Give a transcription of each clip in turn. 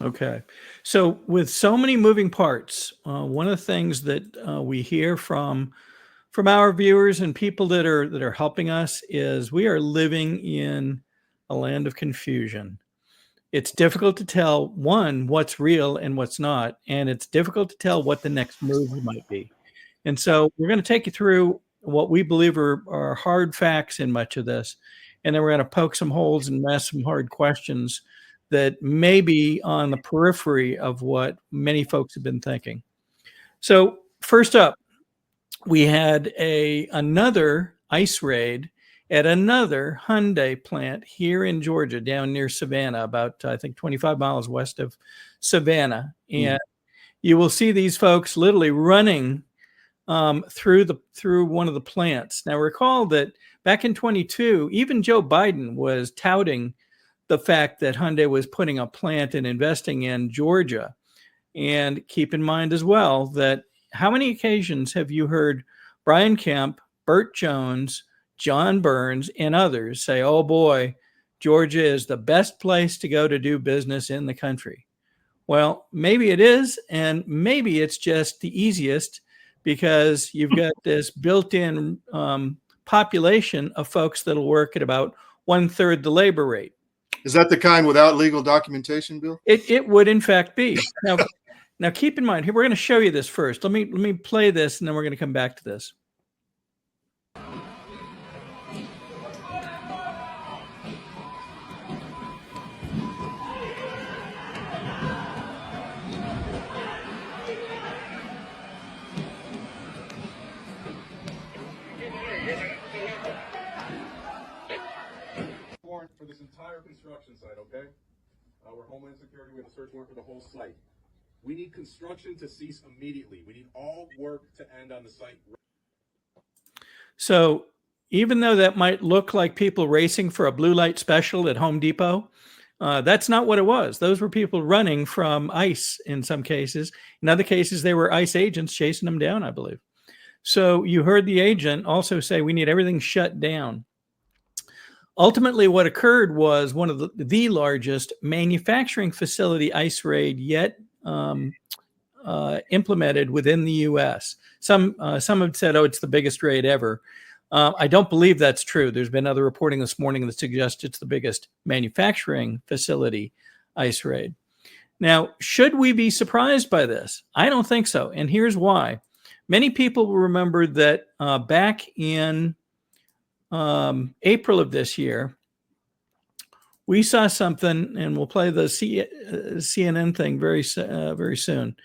Okay. So with so many moving parts, one of the things that we hear from our viewers and people that are helping us is we are living in a land of confusion. It's difficult to tell one what's real and what's not, and it's difficult to tell what the next move might be. And so we're going to take you through what we believe are hard facts in much of this, and then we're going to poke some holes and ask some hard questions that may be on the periphery of what many folks have been thinking. So first up, we had another ice raid at another Hyundai plant here in Georgia, down near Savannah, about I think 25 miles west of Savannah. And you will see these folks literally running through one of the plants. Now, recall that back in 22, even Joe Biden was touting the fact that Hyundai was putting a plant and investing in Georgia. And keep in mind as well that how many occasions have you heard Brian Kemp, Burt Jones, Jon Burns, and others say, oh boy, Georgia is the best place to go to do business in the country? Well, maybe it is, and maybe it's just the easiest because you've got this built-in population of folks that'll work at about 1/3 the labor rate. Is that the kind without legal documentation, Bill? It would in fact be. Now keep in mind, here we're going to show you this first. Let me play this, and then we're going to come back to this. Warrant for this entire construction site, okay? We're Homeland Security. We have a search warrant for the whole site. We need construction to cease immediately. We need all work to end on the site. So even though that might look like people racing for a blue light special at Home Depot, that's not what it was. Those were people running from ICE in some cases. In other cases, they were ICE agents chasing them down, I believe. So you heard the agent also say, we need everything shut down. Ultimately, what occurred was one of the largest manufacturing facility ICE raid yet implemented within the U.S. Some have said, oh, it's the biggest raid ever. I don't believe that's true. There's been other reporting this morning that suggests it's the biggest manufacturing facility ICE raid. Now, should we be surprised by this? I don't think so. And here's why. Many people will remember that back in April of this year, we saw something, and we'll play the CNN thing very soon.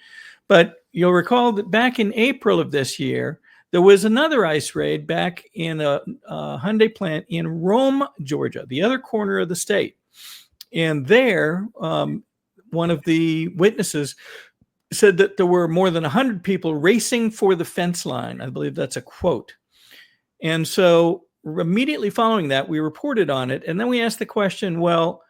But you'll recall that back in April of this year, there was another ICE raid back in a Hyundai plant in Rome, Georgia, the other corner of the state. And there, one of the witnesses said that there were more than 100 people racing for the fence line. I believe that's a quote. And so immediately following that, we reported on it. And then we asked the question, well,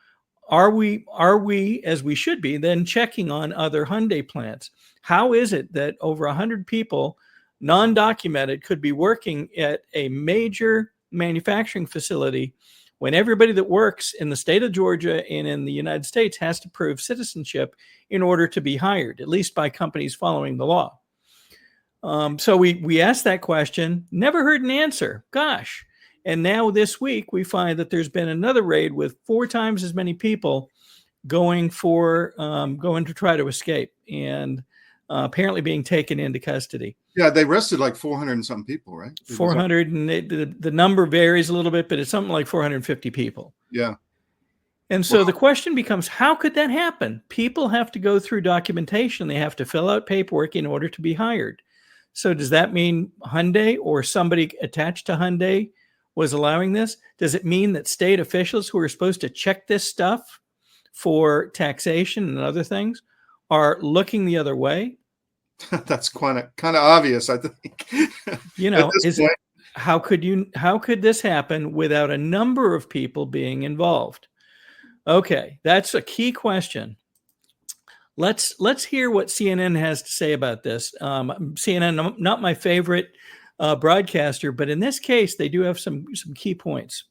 are we, as we should be, then checking on other Hyundai plants? How is it that over 100 people, non-documented, could be working at a major manufacturing facility when everybody that works in the state of Georgia and in the United States has to prove citizenship in order to be hired, at least by companies following the law? So we asked that question, never heard an answer. Gosh. And now this week, we find that there's been another raid with 4 times as many people going to try to escape and apparently being taken into custody. Yeah, they arrested like 400 and some people, right? 400, and the number varies a little bit, but it's something like 450 people. Yeah. And so the question becomes, how could that happen? People have to go through documentation. They have to fill out paperwork in order to be hired. So does that mean Hyundai or somebody attached to Hyundai was allowing this? Does it mean that state officials who are supposed to check this stuff for taxation and other things are looking the other way? That's kind of obvious, I think. You know, how could this happen without a number of people being involved? Okay, that's a key question. Let's hear what CNN has to say about this. CNN, not my favorite broadcaster, but in this case, they do have some key points.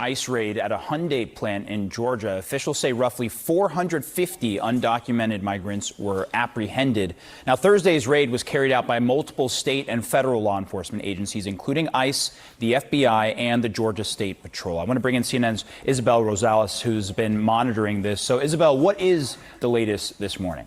ICE raid at a Hyundai plant in Georgia. Officials say roughly 450 undocumented migrants were apprehended. Now, Thursday's raid was carried out by multiple state and federal law enforcement agencies, including ICE, the FBI, and the Georgia State Patrol. I want to bring in CNN's Isabel Rosales, who's been monitoring this. So, Isabel, what is the latest this morning?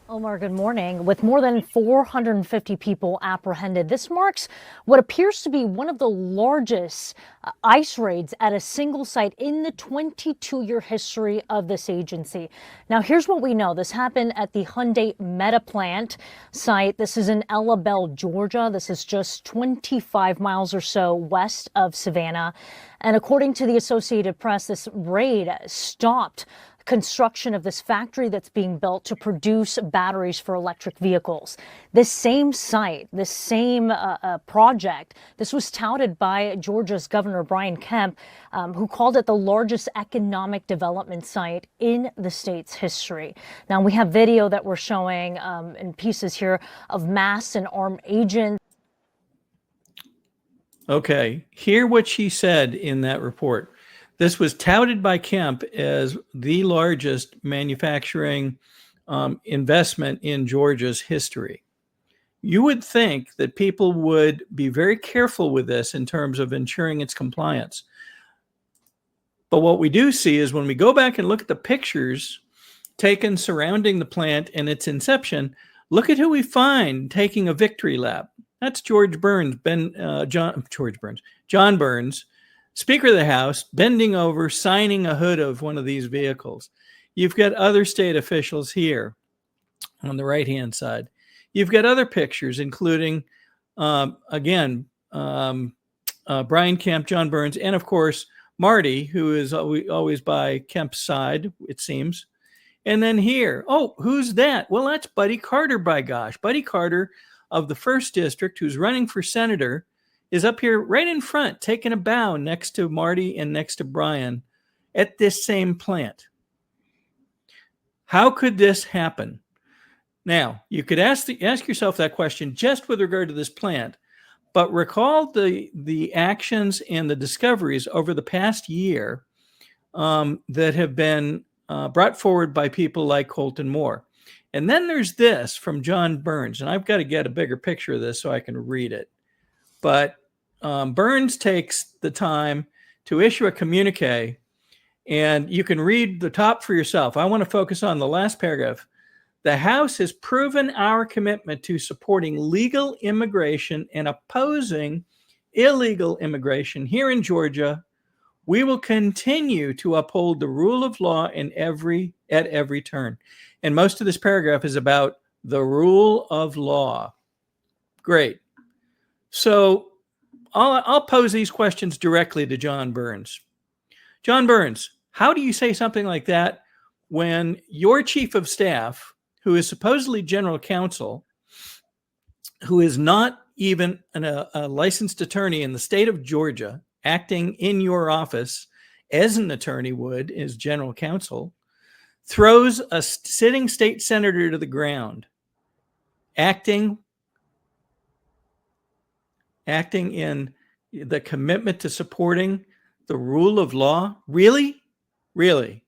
Omar, good morning. With more than 450 people apprehended, this marks what appears to be one of the largest ICE raids at a single site in the 22-year history of this agency. Now, here's what we know. This happened at the Hyundai Meta plant site. This is in Ella Bell, Georgia. This is just 25 miles or so west of Savannah. And according to the Associated Press, this raid stopped construction of this factory that's being built to produce batteries for electric vehicles. This same site, this same project, this was touted by Georgia's Governor Brian Kemp, who called it the largest economic development site in the state's history. Now, we have video that we're showing in pieces here of masked and armed agents. Okay, hear what she said in that report. This was touted by Kemp as the largest manufacturing investment in Georgia's history. You would think that people would be very careful with this in terms of ensuring its compliance. But what we do see is when we go back and look at the pictures taken surrounding the plant and its inception, look at who we find taking a victory lap. That's Jon Burns, Speaker of the House, bending over, signing a hood of one of these vehicles. You've got other state officials here on the right-hand side. You've got other pictures, including, Brian Kemp, Jon Burns, and, of course, Marty, who is always by Kemp's side, it seems. And then here, oh, who's that? Well, that's Buddy Carter, by gosh. Buddy Carter of the 1st District, who's running for senator, is up here right in front, taking a bow next to Marty and next to Brian at this same plant. How could this happen? Now, you could ask yourself that question just with regard to this plant, but recall the actions and the discoveries over the past year that have been brought forward by people like Colton Moore. And then there's this from Jon Burns, and I've got to get a bigger picture of this so I can read it. But Burns takes the time to issue a communique, and you can read the top for yourself. I want to focus on the last paragraph. The House has proven our commitment to supporting legal immigration and opposing illegal immigration here in Georgia. We will continue to uphold the rule of law at every turn. And most of this paragraph is about the rule of law. Great. So I'll pose these questions directly to Jon Burns. Jon Burns, how do you say something like that when your chief of staff, who is supposedly general counsel, who is not even a licensed attorney in the state of Georgia, acting in your office as an attorney would, as general counsel, throws a sitting state senator to the ground, acting in the commitment to supporting the rule of law? Really? Really?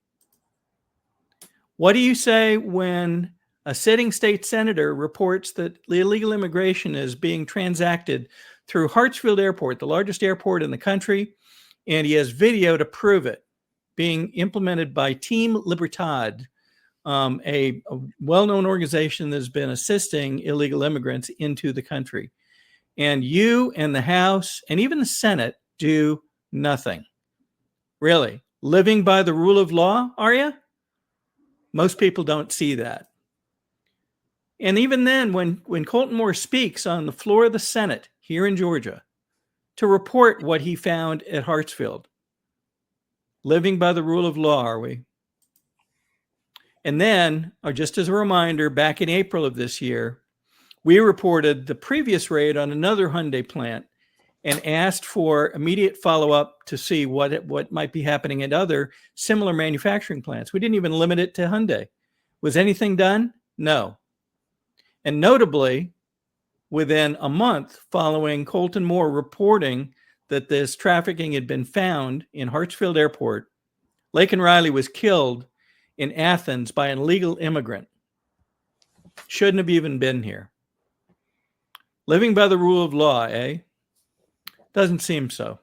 What do you say when a sitting state senator reports that illegal immigration is being transacted through Hartsfield Airport, the largest airport in the country, and he has video to prove it, being implemented by Team Libertad, a well-known organization that has been assisting illegal immigrants into the country? And you and the House and even the Senate do nothing. Really? Living by the rule of law, are you? Most people don't see that. And even then, when Colton Moore speaks on the floor of the Senate here in Georgia to report what he found at Hartsfield, living by the rule of law, are we? And then, or just as a reminder, back in April of this year, we reported the previous raid on another Hyundai plant and asked for immediate follow-up to see what might be happening at other similar manufacturing plants. We didn't even limit it to Hyundai. Was anything done? No. And notably, within a month following Colton Moore reporting that this trafficking had been found in Hartsfield Airport, Laken Riley was killed in Athens by an illegal immigrant. Shouldn't have even been here. Living by the rule of law, eh? Doesn't seem so.